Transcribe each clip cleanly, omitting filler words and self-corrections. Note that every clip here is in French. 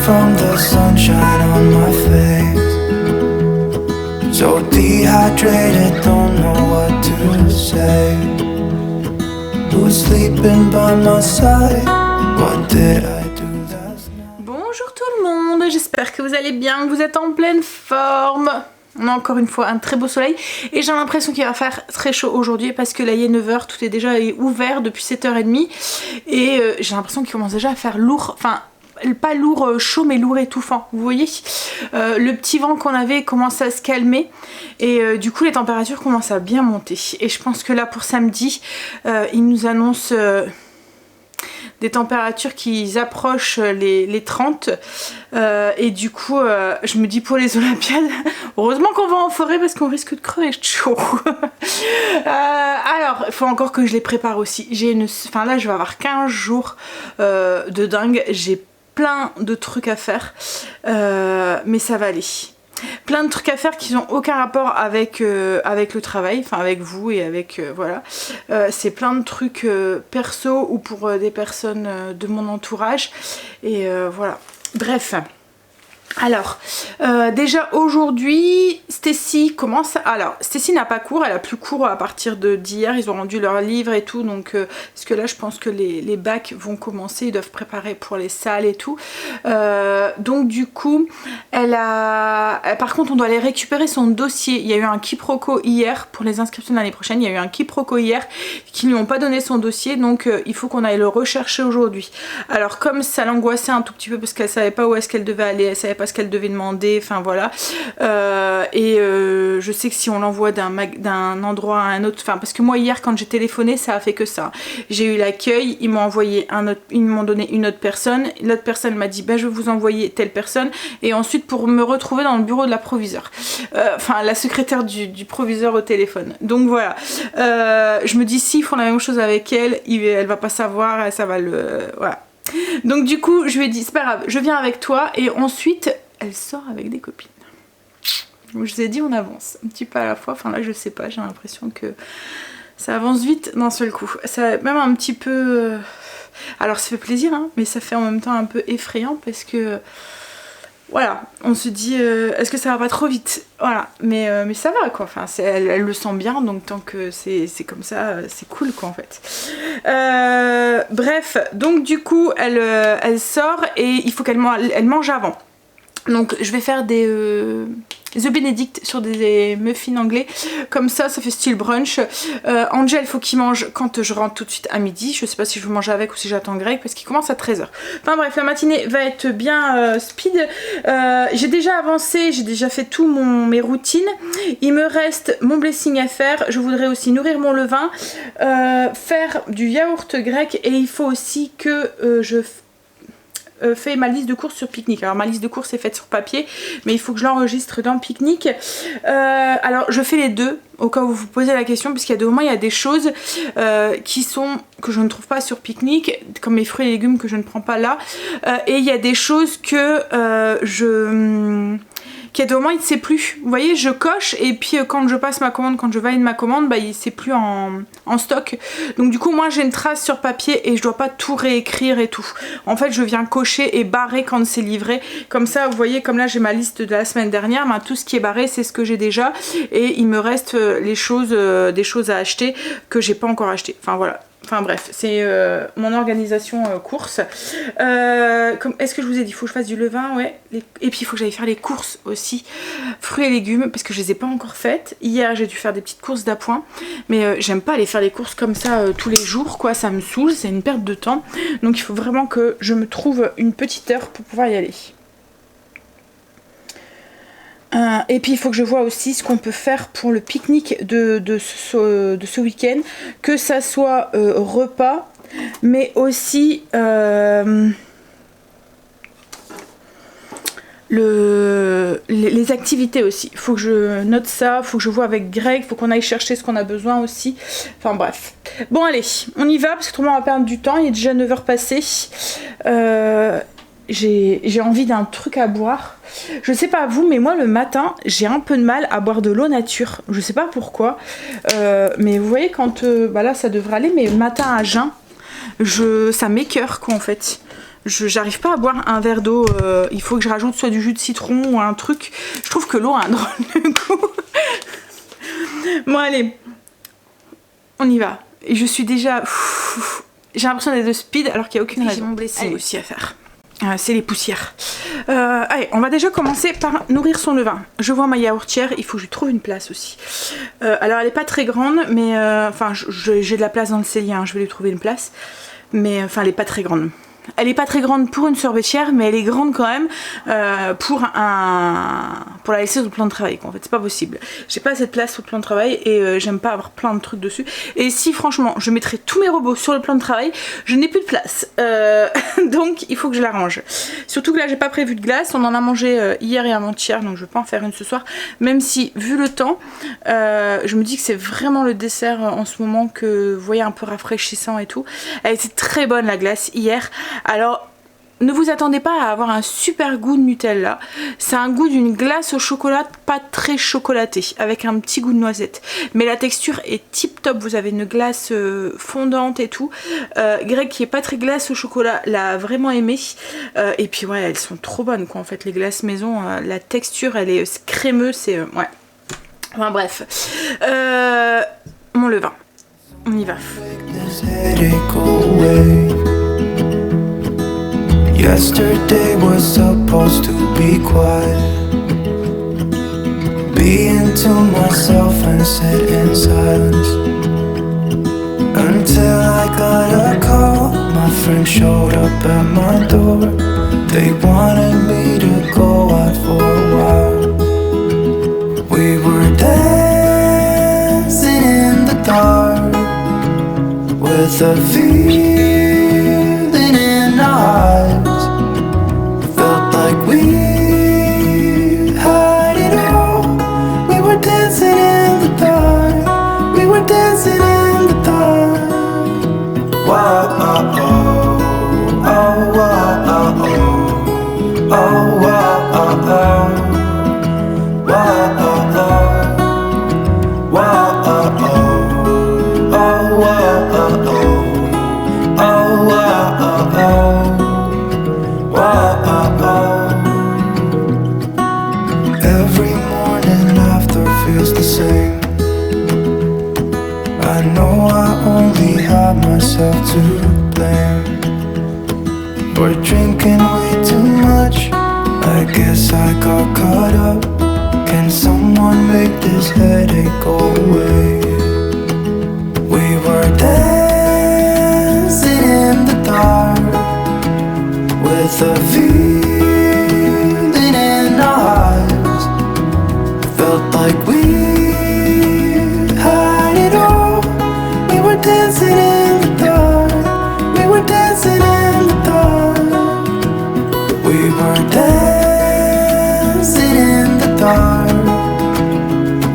from the sunshine on my face. So dehydrated, don't know what to say. Who's sleeping by my side? What did I do last night? Bonjour tout le monde, j'espère que vous allez bien, que vous êtes en pleine forme. On a encore une fois un très beau soleil et j'ai l'impression qu'il va faire très chaud aujourd'hui parce que là il est 9h, tout est déjà ouvert depuis 7h30 et j'ai l'impression qu'il commence déjà à faire lourd, enfin pas lourd chaud mais lourd étouffant, vous voyez. Le petit vent qu'on avait commence à se calmer et du coup les températures commencent à bien monter et je pense que là pour samedi ils nous annoncent des températures qui approchent les 30 et du coup je me dis pour les Olympiades heureusement qu'on va en forêt parce qu'on risque de crever chaud. Alors il faut encore que je les prépare aussi, enfin là je vais avoir 15 jours de dingue, j'ai plein de trucs à faire mais ça va aller. Plein de trucs à faire qui n'ont aucun rapport avec le travail, enfin avec vous et avec voilà. C'est plein de trucs perso ou pour des personnes de mon entourage et voilà. Bref. Alors, déjà aujourd'hui, Stacy commence. Alors, Stacy n'a pas cours, elle a plus cours à partir d'hier. Ils ont rendu leur livre et tout, donc parce que là, je pense que les bacs vont commencer, ils doivent préparer pour les salles et tout. Donc du coup, par contre, on doit aller récupérer son dossier. Il y a eu un quiproquo hier pour les inscriptions de l'année prochaine. Il y a eu un quiproquo hier qui ne lui ont pas donné son dossier, donc il faut qu'on aille le rechercher aujourd'hui. Alors, comme ça l'angoissait un tout petit peu parce qu'elle savait pas où est-ce qu'elle devait aller, elle savait pas ce qu'elle devait demander, enfin voilà. Je sais que si on l'envoie d'un endroit à un autre, enfin parce que moi hier quand j'ai téléphoné ça a fait que ça. J'ai eu l'accueil, ils m'ont envoyé ils m'ont donné une autre personne, l'autre personne m'a dit bah je vais vous envoyer telle personne et ensuite pour me retrouver dans le bureau de la proviseure, enfin la secrétaire du proviseur au téléphone. Donc voilà, je me dis s'ils font la même chose avec elle, elle va pas savoir, ça va voilà. Donc du coup je lui ai dit c'est pas grave, je viens avec toi et ensuite elle sort avec des copines. Je vous ai dit on avance un petit peu à la fois, enfin là je sais pas, j'ai l'impression que ça avance vite d'un seul coup. Ça même un petit peu... Alors ça fait plaisir hein, mais ça fait en même temps un peu effrayant parce que... Voilà, on se dit est-ce que ça va pas trop vite? Voilà, mais ça va quoi, enfin, elle le sent bien donc tant que c'est comme ça, c'est cool quoi en fait. Bref, donc du coup elle sort et il faut qu'elle mange avant. Donc je vais faire des The Benedict sur des muffins anglais, comme ça fait style brunch. Angel faut qu'il mange quand je rentre tout de suite à midi, je sais pas si je veux manger avec ou si j'attends Greg parce qu'il commence à 13h. Enfin bref, la matinée va être bien speed. J'ai déjà avancé, j'ai déjà fait tout mes routines. Il me reste mon blessing à faire, je voudrais aussi nourrir mon levain, faire du yaourt grec et il faut aussi que je fait ma liste de courses sur Picnic. Alors ma liste de courses est faite sur papier mais il faut que je l'enregistre dans Picnic. Alors je fais les deux au cas où vous vous posez la question parce qu'il y a des moments il y a des choses que je ne trouve pas sur Picnic comme mes fruits et légumes que je ne prends pas là et il y a des choses que qu'il y a des moments il ne sait plus, vous voyez je coche et puis quand je passe ma commande, quand je valide ma commande, bah il c'est plus en stock, donc du coup moi j'ai une trace sur papier et je dois pas tout réécrire et tout. En fait je viens cocher et barrer quand c'est livré, comme ça vous voyez comme là j'ai ma liste de la semaine dernière, bah, tout ce qui est barré c'est ce que j'ai déjà et il me reste des choses à acheter que j'ai pas encore acheté, enfin voilà. Enfin bref, c'est mon organisation course. Est-ce que je vous ai dit, il faut que je fasse du levain, ouais. Et puis il faut que j'aille faire les courses aussi, fruits et légumes, parce que je les ai pas encore faites. Hier j'ai dû faire des petites courses d'appoint, mais j'aime pas aller faire les courses comme ça tous les jours, quoi. Ça me saoule, c'est une perte de temps. Donc il faut vraiment que je me trouve une petite heure pour pouvoir y aller. Et puis il faut que je vois aussi ce qu'on peut faire pour le pique-nique de ce week-end, que ça soit repas mais aussi les activités aussi. Il faut que je note ça, il faut que je vois avec Greg, il faut qu'on aille chercher ce qu'on a besoin aussi. Enfin bref. Bon allez, on y va parce que autrement on va perdre du temps, il est déjà 9h passées. J'ai envie d'un truc à boire. Je sais pas vous, mais moi le matin j'ai un peu de mal à boire de l'eau nature. Je sais pas pourquoi, mais vous voyez quand bah là ça devrait aller, mais le matin à jeun, ça m'écœure quoi en fait. j'arrive pas à boire un verre d'eau. Il faut que je rajoute soit du jus de citron ou un truc. Je trouve que l'eau a un drôle de goût. Bon allez, on y va. Et je suis déjà... J'ai l'impression d'être de speed alors qu'il n'y a aucune raison. J'ai mon blessé aussi à faire. C'est les poussières. Allez, on va déjà commencer par nourrir son levain. Je vois ma yaourtière, il faut que je lui trouve une place aussi. Alors elle est pas très grande, mais enfin j'ai de la place dans le cellier, hein, je vais lui trouver une place. Mais enfin elle est pas très grande. Elle est pas très grande pour une sorbetière, mais elle est grande quand même pour la laisser sur le plan de travail. En fait, c'est pas possible. J'ai pas assez de place sur le plan de travail et j'aime pas avoir plein de trucs dessus. Et si franchement, je mettrais tous mes robots sur le plan de travail, je n'ai plus de place. Donc, il faut que je la range. Surtout que là, j'ai pas prévu de glace. On en a mangé hier et avant-hier, donc je vais pas en faire une ce soir. Même si, vu le temps, je me dis que c'est vraiment le dessert en ce moment que vous voyez un peu rafraîchissant et tout. Elle était très bonne la glace hier. Alors, ne vous attendez pas à avoir un super goût de Nutella. C'est un goût d'une glace au chocolat pas très chocolatée, avec un petit goût de noisette. Mais la texture est tip top. Vous avez une glace fondante et tout. Greg, qui est pas très glace au chocolat, l'a vraiment aimé. Et puis ouais, elles sont trop bonnes quoi. En fait, les glaces maison, la texture, elle est crémeuse. C'est ouais. Enfin bref. Mon levain. On y va. Yesterday was supposed to be quiet. Being to myself and sit in silence. Until I got a call, my friend showed up at my door. They wanted me to go out for a while. We were dancing in the dark with a feeling in our eyes. We had it all. We were dancing in the dark. We were dancing in the dark. Wow, oh, oh, oh, wow, oh, oh, oh, wow, oh, oh, wow, oh, oh, wow, oh, oh, oh, wow, oh, oh, oh, wow, oh, oh. I know I only have myself to blame for drinking way too much. I guess I got caught up. Can someone make this headache go away? We were dancing in the dark with a feeling in our eyes. Felt like we dancing in the dark, we were dancing in the dark. We were dancing in the dark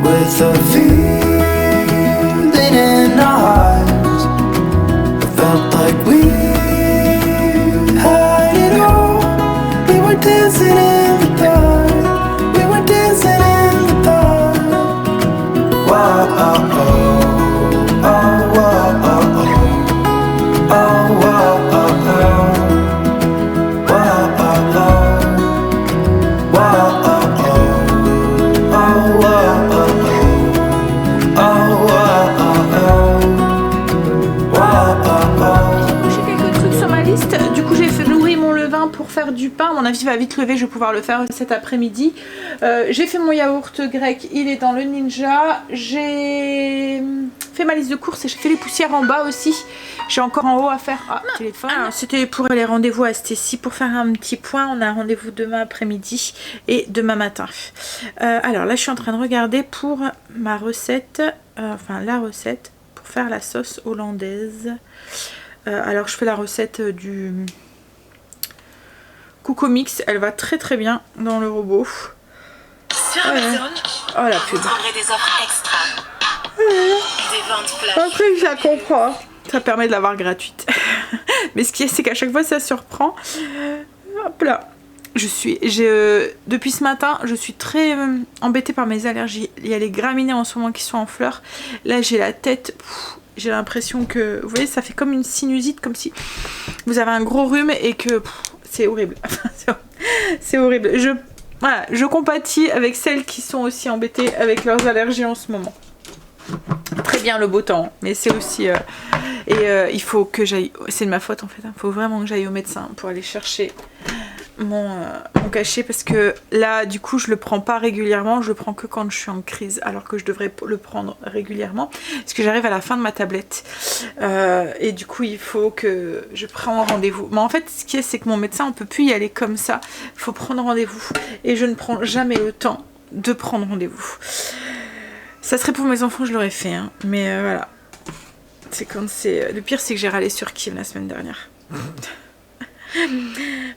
with a feeling in our eyes. Felt like we had it all. We were dancing in the dark, we were dancing in the dark. Wow, oh, oh. Du pain, à mon avis va vite lever, je vais pouvoir le faire cet après-midi. J'ai fait mon yaourt grec, il est dans le Ninja. J'ai fait ma liste de courses et j'ai fait les poussières en bas aussi. J'ai encore en haut à faire. Ah, téléphone. C'était pour les rendez-vous à Stécie, pour faire un petit point. On a un rendez-vous demain après-midi et demain matin. Alors là je suis en train de regarder pour ma recette, enfin la recette pour faire la sauce hollandaise. Alors je fais la recette du Coco Mix, elle va très très bien dans le robot. Sur Amazon, oh la pub. vous trouverez des offres extra. Des ventes flash. Après je la comprends. Ça permet de l'avoir gratuite. Mais ce qui est, c'est qu'à chaque fois ça surprend. Hop là. Depuis ce matin, je suis très embêtée par mes allergies. Il y a les graminées en ce moment qui sont en fleurs. Là j'ai la tête j'ai l'impression que, vous voyez, ça fait comme une sinusite, comme si vous avez un gros rhume et que c'est horrible. C'est horrible. Voilà, je compatis avec celles qui sont aussi embêtées avec leurs allergies en ce moment. Très bien le beau temps, mais c'est aussi... il faut que j'aille... C'est de ma faute en fait, il faut vraiment que j'aille au médecin pour aller chercher mon cachet, parce que là du coup je le prends pas régulièrement, je le prends que quand je suis en crise, alors que je devrais le prendre régulièrement, parce que j'arrive à la fin de ma tablette et du coup il faut que je prenne rendez-vous. Mais en fait ce qui est, c'est que mon médecin, on peut plus y aller comme ça, il faut prendre rendez-vous et je ne prends jamais le temps de prendre rendez-vous. Ça serait pour mes enfants, je l'aurais fait, hein. Mais voilà, c'est quand c'est... Le pire c'est que j'ai râlé sur Kim la semaine dernière.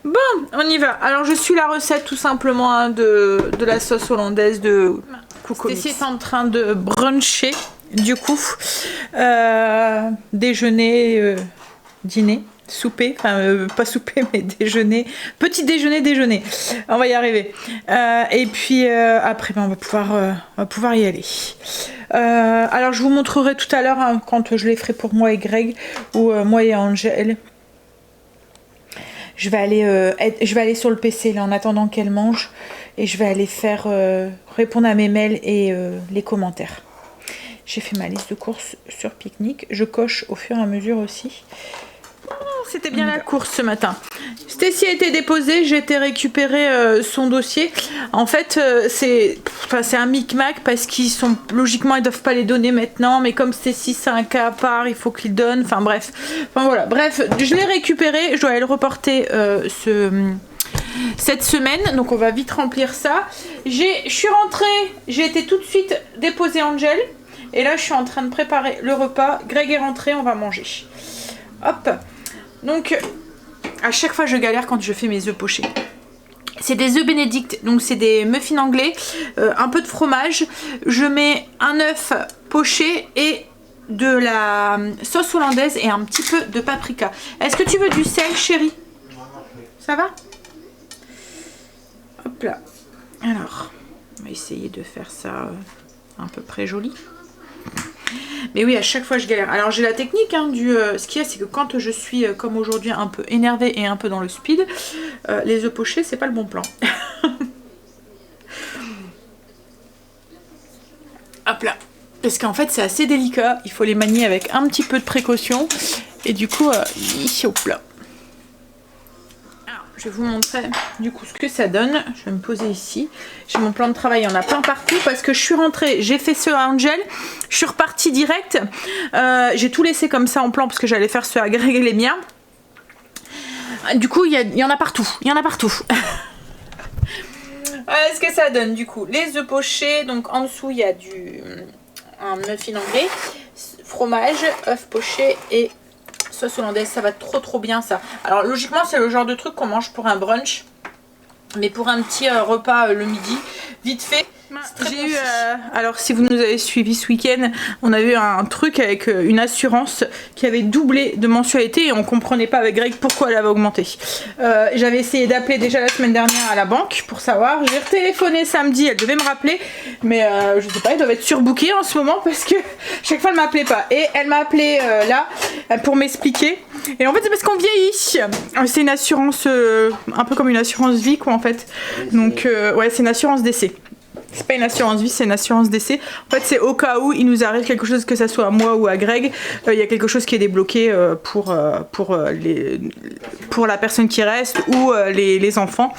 Bon, on y va. Alors je suis la recette tout simplement, hein, de la sauce hollandaise de Coco Mix. Stacy est en train de bruncher du coup, déjeuner, dîner, souper, enfin pas souper mais déjeuner, petit déjeuner, déjeuner. On va y arriver. Et puis après on va pouvoir y aller. Alors je vous montrerai tout à l'heure, hein, quand je les ferai pour moi et Greg, ou moi et Angèle. Je vais aller sur le PC là en attendant qu'elle mange, et je vais aller faire répondre à mes mails et les commentaires. J'ai fait ma liste de courses sur Picnic. Je coche au fur et à mesure aussi. C'était bien la course ce matin. Stacy a été déposée, j'ai été récupérer son dossier. En fait, c'est un micmac parce qu'ils sont logiquement, ils doivent pas les donner maintenant, mais comme Stacy c'est un cas à part, il faut qu'ils donnent. Enfin bref, voilà. Bref, je l'ai récupéré, je dois aller le reporter cette semaine, donc on va vite remplir ça. Je suis rentrée, j'ai été tout de suite déposer Angel, et là je suis en train de préparer le repas. Greg est rentré, on va manger. Hop. Donc, à chaque fois je galère quand je fais mes œufs pochés. C'est des œufs bénédicts, donc c'est des muffins anglais, un peu de fromage. Je mets un œuf poché et de la sauce hollandaise et un petit peu de paprika. Est-ce que tu veux du sel, chérie? Ça va? Hop là. Alors, on va essayer de faire ça à peu près joli. Mais oui, à chaque fois je galère. Alors j'ai la technique, hein, ce qu'il y a, c'est que quand je suis comme aujourd'hui un peu énervée et un peu dans le speed, les œufs pochés c'est pas le bon plan. Hop là. Parce qu'en fait c'est assez délicat, il faut les manier avec un petit peu de précaution. Et du coup, hop là. Je vais vous montrer du coup ce que ça donne. Je vais me poser ici. J'ai mon plan de travail, il y en a plein partout parce que je suis rentrée, j'ai fait ce à Angel, je suis repartie direct. J'ai tout laissé comme ça en plan parce que j'allais faire ce à Greg et les miens. Du coup, il y en a partout. Il y en a partout. Voilà ce que ça donne du coup. Les œufs pochés, donc en dessous il y a un muffin anglais, fromage, œufs pochés et sauce hollandaise. Ça va trop bien ça. Alors logiquement c'est le genre de truc qu'on mange pour un brunch, mais pour un petit repas le midi vite fait. J'ai eu alors si vous nous avez suivi ce week-end, on a eu un truc avec une assurance qui avait doublé de mensualité et on comprenait pas avec Greg pourquoi elle avait augmenté. J'avais essayé d'appeler déjà la semaine dernière à la banque pour savoir, j'ai retéléphoné samedi, elle devait me rappeler, mais je sais pas, ils doivent être surbookés en ce moment parce que chaque fois elle m'appelait pas, et elle m'a appelé là pour m'expliquer. Et en fait c'est parce qu'on vieillit. C'est une assurance un peu comme une assurance vie quoi en fait. Donc ouais, c'est une assurance décès. C'est pas une assurance vie, c'est une assurance décès. En fait, c'est au cas où il nous arrive quelque chose, que ça soit à moi ou à Greg, il y a quelque chose qui est débloqué pour la personne qui reste ou les enfants.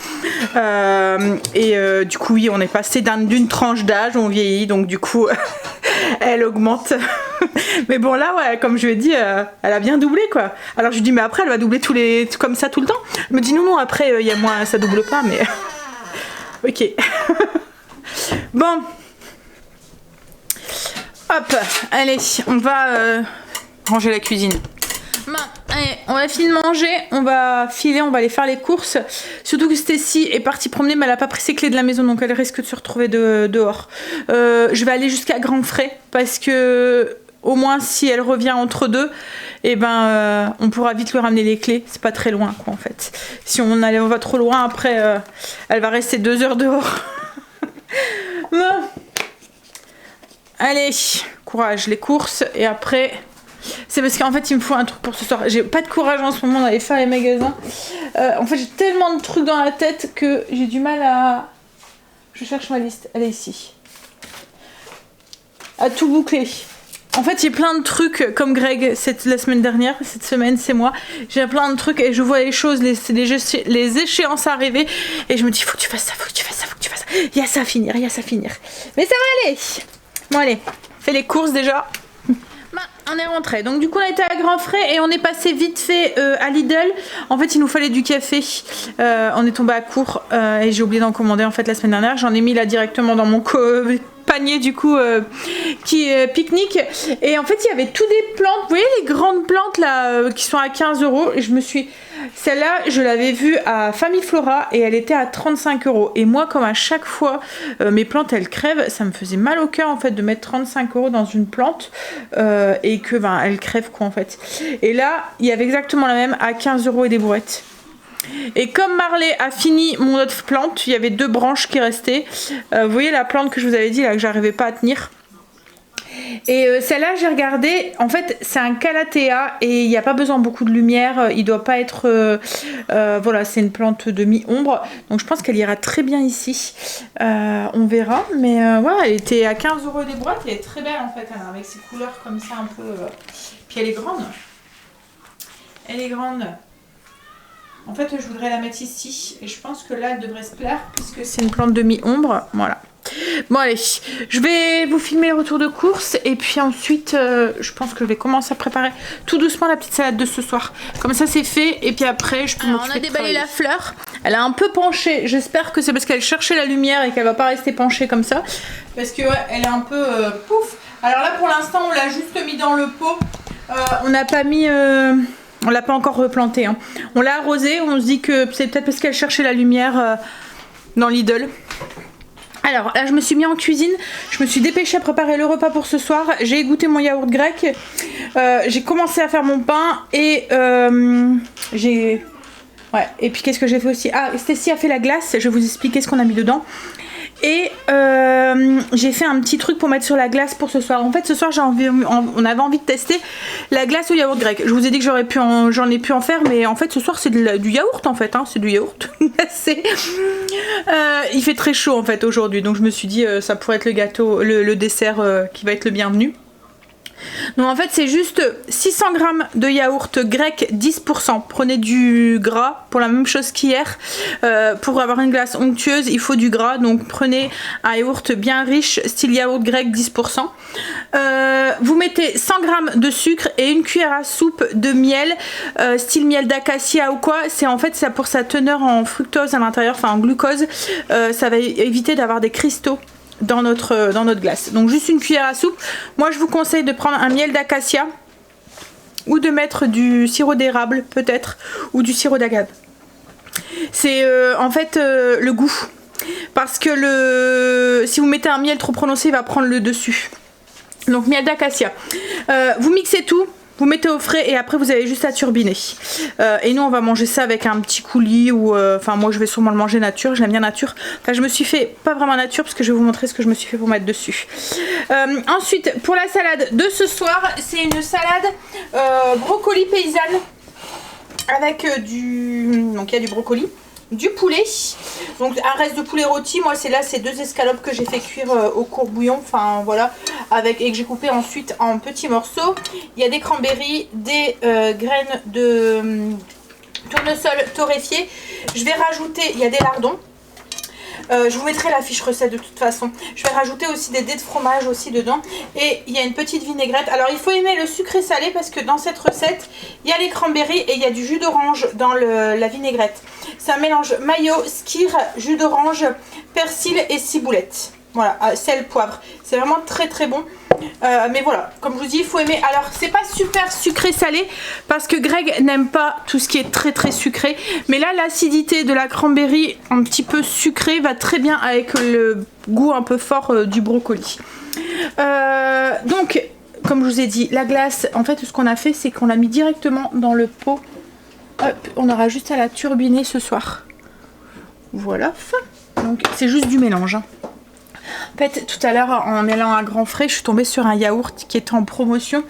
Du coup, oui, on est passé d'une tranche d'âge, on vieillit, donc du coup, elle augmente. Mais bon, là, ouais, comme je lui ai dit, elle a bien doublé, quoi. Alors, je lui dis, mais après, elle va doubler comme ça tout le temps. Elle me dit, non, après, il y a moins, ça double pas, mais. Ok. Bon, hop, allez, on va ranger la cuisine. Bon, allez, on a fini de manger, on va filer, on va aller faire les courses. Surtout que Stacy est partie promener, mais elle n'a pas pris ses clés de la maison, donc elle risque de se retrouver dehors. Je vais aller jusqu'à Grandfrais, parce que au moins si elle revient entre deux, et ben on pourra vite lui ramener les clés. C'est pas très loin, quoi, en fait. Si on va trop loin, après elle va rester 2 heures dehors. Bon. Allez, courage, les courses, et après C'est parce qu'en fait il me faut un truc pour ce soir. J'ai pas de courage en ce moment d'aller faire les magasins. En fait j'ai tellement de trucs dans la tête que j'ai du mal à... Je cherche ma liste, elle est ici. À tout boucler. En fait j'ai plein de trucs comme Greg la semaine dernière, cette semaine c'est moi. J'ai plein de trucs et je vois les choses, les échéances arriver et je me dis faut que tu fasses ça, faut que tu fasses ça, faut que tu fasses ça. Il y a ça à finir, il y a ça à finir. Mais ça va aller. Bon allez, fais les courses déjà. On est rentré, donc du coup on a été à Grand Frais et on est passé vite fait à Lidl. En fait il nous fallait du café, on est tombé à court et j'ai oublié d'en commander en fait la semaine dernière. J'en ai mis là directement dans mon panier du coup qui est pique-nique. Et en fait il y avait tout des plantes, vous voyez les grandes plantes là qui sont à 15 € et je me suis... Celle-là je l'avais vue à Famille Flora et elle était à 35 €. Et moi comme à chaque fois mes plantes elles crèvent, ça me faisait mal au cœur en fait de mettre 35 € dans une plante et que ben elle crève quoi en fait. Et là il y avait exactement la même à 15 € et des bourrettes. Et comme Marley a fini mon autre plante, il y avait 2 branches qui restaient. Vous voyez la plante que je vous avais dit là que j'arrivais pas à tenir. Et celle-là j'ai regardé, en fait c'est un calathea et il n'y a pas besoin de beaucoup de lumière, il doit pas être, voilà c'est une plante de mi-ombre, donc je pense qu'elle ira très bien ici, on verra, mais voilà elle était à 15 € des boîtes, elle est très belle en fait, avec ses couleurs comme ça un peu, puis elle est grande, en fait je voudrais la mettre ici et je pense que là elle devrait se plaire puisque c'est une plante de mi-ombre, voilà. Bon allez, je vais vous filmer le retour de course et puis ensuite je pense que je vais commencer à préparer tout doucement la petite salade de ce soir. Comme ça c'est fait et puis après je peux m'occuper. On a déballé la fleur, elle a un peu penché, j'espère que c'est parce qu'elle cherchait la lumière et qu'elle va pas rester penchée comme ça. Parce que ouais, elle est un peu pouf. Alors là pour l'instant on l'a juste mis dans le pot, on n'a pas mis... on l'a pas encore replanté, hein. On l'a arrosé, on se dit que c'est peut-être parce qu'elle cherchait la lumière dans Lidl. Alors là je me suis mis en cuisine, je me suis dépêchée à préparer le repas pour ce soir, j'ai goûté mon yaourt grec, j'ai commencé à faire mon pain et j'ai... Ouais, et puis qu'est-ce que j'ai fait aussi? Ah, Stécie a fait la glace, je vais vous expliquer ce qu'on a mis dedans. Et j'ai fait un petit truc pour mettre sur la glace pour ce soir. En fait ce soir on avait envie de tester la glace au yaourt grec. Je vous ai dit que j'en ai pu en faire, mais en fait ce soir c'est du yaourt en fait, hein, c'est du yaourt. Il fait très chaud en fait aujourd'hui, donc je me suis dit ça pourrait être le gâteau, le dessert qui va être le bienvenu. Donc en fait c'est juste 600 g de yaourt grec 10%. Prenez du gras pour la même chose qu'hier. Pour avoir une glace onctueuse il faut du gras, donc prenez un yaourt bien riche style yaourt grec 10%. Vous mettez 100 g de sucre et une cuillère à soupe de miel style miel d'acacia ou quoi. C'est en fait ça pour sa teneur en fructose à l'intérieur, enfin en glucose, ça va éviter d'avoir des cristaux dans notre glace. Donc juste une cuillère à soupe. Moi je vous conseille de prendre un miel d'acacia ou de mettre du sirop d'érable peut-être, ou du sirop d'agave. C'est en fait le goût, parce que si vous mettez un miel trop prononcé il va prendre le dessus. Donc miel d'acacia, vous mixez tout, vous mettez au frais et après vous avez juste à turbiner. Et nous on va manger ça avec un petit coulis ou... Enfin moi je vais sûrement le manger nature, j'aime bien nature. Enfin je me suis fait, pas vraiment nature parce que je vais vous montrer ce que je me suis fait pour mettre dessus. Ensuite pour la salade de ce soir, c'est une salade brocoli paysanne avec donc il y a du brocoli, du poulet, donc un reste de poulet rôti. Moi c'est 2 escalopes que j'ai fait cuire au court-bouillon, enfin voilà, et que j'ai coupé ensuite en petits morceaux. Il y a des cranberries, des graines de tournesol torréfié. Je vais rajouter, il y a des lardons. Je vous mettrai la fiche recette de toute façon. Je vais rajouter aussi des dés de fromage aussi dedans. Et il y a une petite vinaigrette. Alors il faut aimer le sucré salé parce que dans cette recette, il y a les cranberries et il y a du jus d'orange dans la vinaigrette. C'est un mélange mayo, skyr, jus d'orange, persil et ciboulette. Voilà, sel, poivre. C'est vraiment très très bon. Mais voilà, comme je vous dis, il faut aimer. Alors c'est pas super sucré salé parce que Greg n'aime pas tout ce qui est très très sucré, mais là l'acidité de la cranberry un petit peu sucrée va très bien avec le goût un peu fort du brocoli. Donc comme je vous ai dit, la glace, en fait ce qu'on a fait c'est qu'on l'a mis directement dans le pot. Hop, on aura juste à la turbiner ce soir. Voilà, donc c'est juste du mélange, hein. En fait, tout à l'heure, en allant à Grand Frais, je suis tombée sur un yaourt qui était en promotion.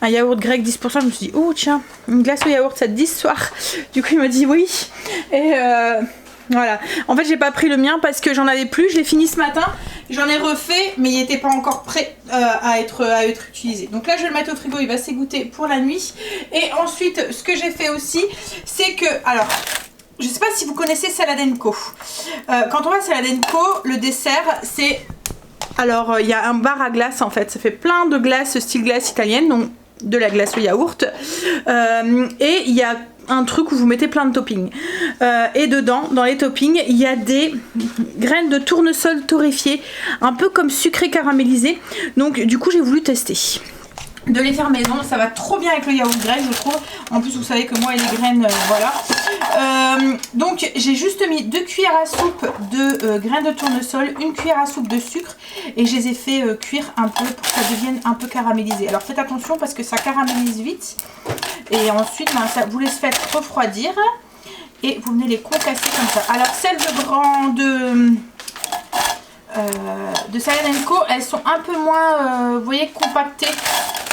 Un yaourt grec 10%. Je me suis dit, oh tiens, une glace au yaourt, ça te dit ce soir? Du coup, il m'a dit oui. Et voilà. En fait, j'ai pas pris le mien parce que j'en avais plus. Je l'ai fini ce matin. J'en ai refait, mais il n'était pas encore prêt à être utilisé. Donc là, je vais le mettre au frigo. Il va s'égoutter pour la nuit. Et ensuite, ce que j'ai fait aussi, c'est que... Alors... Je sais pas si vous connaissez Salad & Co. Quand on va à Salad & Co, le dessert, c'est... Alors, il y a un bar à glace, en fait. Ça fait plein de glaces, style glace italienne, donc de la glace au yaourt. Et il y a un truc où vous mettez plein de toppings. Et dedans, dans les toppings, il y a des graines de tournesol torréfiées, un peu comme sucré caramélisé. Donc, du coup, j'ai voulu tester. De les faire maison, ça va trop bien avec le yaourt grec, je trouve. En plus, vous savez que moi et les graines, voilà. Donc, j'ai juste mis 2 cuillères à soupe de graines de tournesol, 1 cuillère à soupe de sucre, et je les ai fait cuire un peu pour que ça devienne un peu caramélisé. Alors, faites attention parce que ça caramélise vite. Et ensuite, ben, ça vous laisse faire refroidir et vous venez les concasser comme ça. Alors, celles de Salad & Co, elles sont un peu moins, vous voyez, compactées,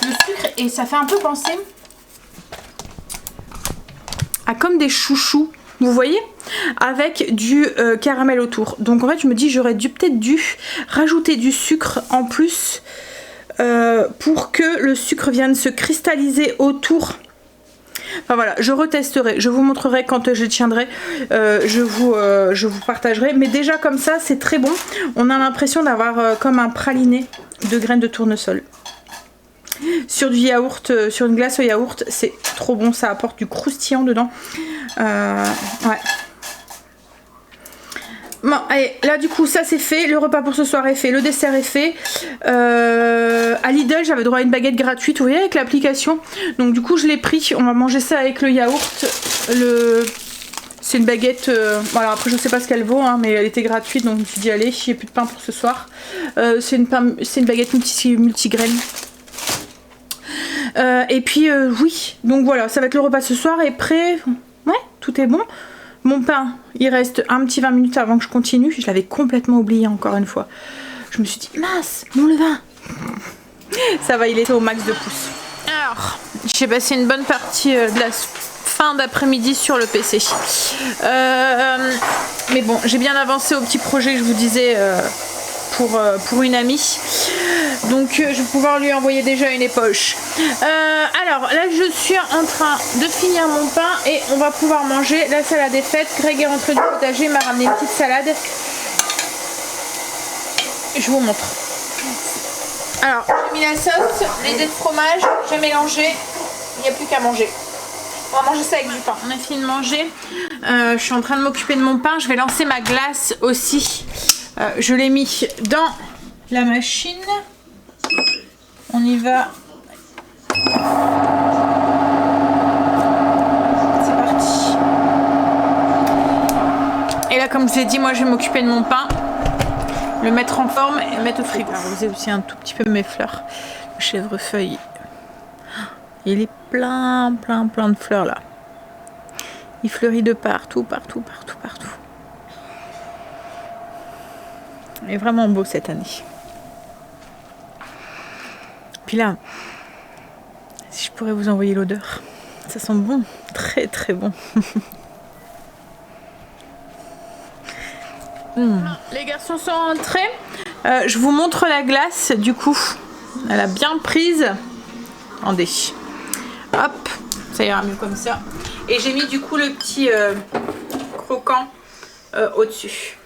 le sucre, et ça fait un peu penser à comme des chouchous, vous voyez, avec du caramel autour. Donc en fait, je me dis, j'aurais peut-être dû rajouter du sucre en plus pour que le sucre vienne se cristalliser autour. Enfin voilà, je retesterai, je vous montrerai quand je tiendrai, je vous partagerai. Mais déjà comme ça, c'est très bon. On a l'impression d'avoir comme un praliné de graines de tournesol. Sur du yaourt, sur une glace au yaourt, c'est trop bon, ça apporte du croustillant dedans. Ouais. Bon, allez, là du coup ça c'est fait, le repas pour ce soir est fait, le dessert est fait. À Lidl j'avais droit à une baguette gratuite, vous voyez, avec l'application. Donc du coup je l'ai pris, on va manger ça avec le yaourt. C'est une baguette, voilà, après je sais pas ce qu'elle vaut, hein, mais elle était gratuite, donc je me suis dit allez, j'ai plus de pain pour ce soir. C'est une baguette multigraine. Et puis oui, donc voilà, ça va être le repas ce soir et prêt. Ouais, tout est bon. Mon pain, il reste un petit 20 minutes avant que je continue. Je l'avais complètement oublié encore une fois. Je me suis dit, mince, mon levain. Ça va, il était au max de pouces. Alors, j'ai passé une bonne partie de la fin d'après-midi sur le PC. Mais bon, j'ai bien avancé au petit projet, je vous disais, pour une amie. Donc je vais pouvoir lui envoyer déjà une époche. Alors là je suis en train de finir mon pain et on va pouvoir manger. La salade est faite. Greg est rentré du potager, il m'a ramené une petite salade. Je vous montre. Alors j'ai mis la sauce, les dés de fromage, j'ai mélangé. Il n'y a plus qu'à manger. On va manger ça avec du pain. On a fini de manger. Je suis en train de m'occuper de mon pain. Je vais lancer ma glace aussi. Je l'ai mis dans la machine. On y va. C'est parti. Et là, comme je vous ai dit, moi je vais m'occuper de mon pain, le mettre en forme et le mettre au frigo. Arroser aussi un tout petit peu mes fleurs. Le chèvrefeuille. Il est plein de fleurs là. Il fleurit de partout. Il est vraiment beau cette année. Puis là, si je pourrais vous envoyer l'odeur, ça sent bon, très bon. Les garçons sont rentrés. Je vous montre la glace. Du coup, elle a bien prise. Attendez. Hop, ça ira mieux comme ça. Et j'ai mis du coup le petit croquant au-dessus.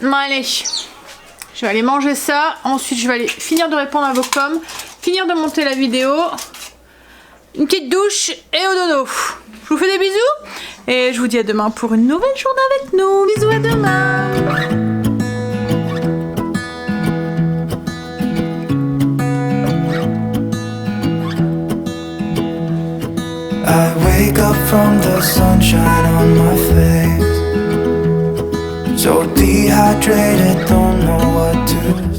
Bon allez, je vais aller manger ça. Ensuite je vais aller finir de répondre à vos coms, finir de monter la vidéo, une petite douche et au dodo. Je vous fais des bisous et je vous dis à demain pour une nouvelle journée avec nous. Bisous, à demain. I wake up from the sunshine on my face, so dehydrated, don't know what to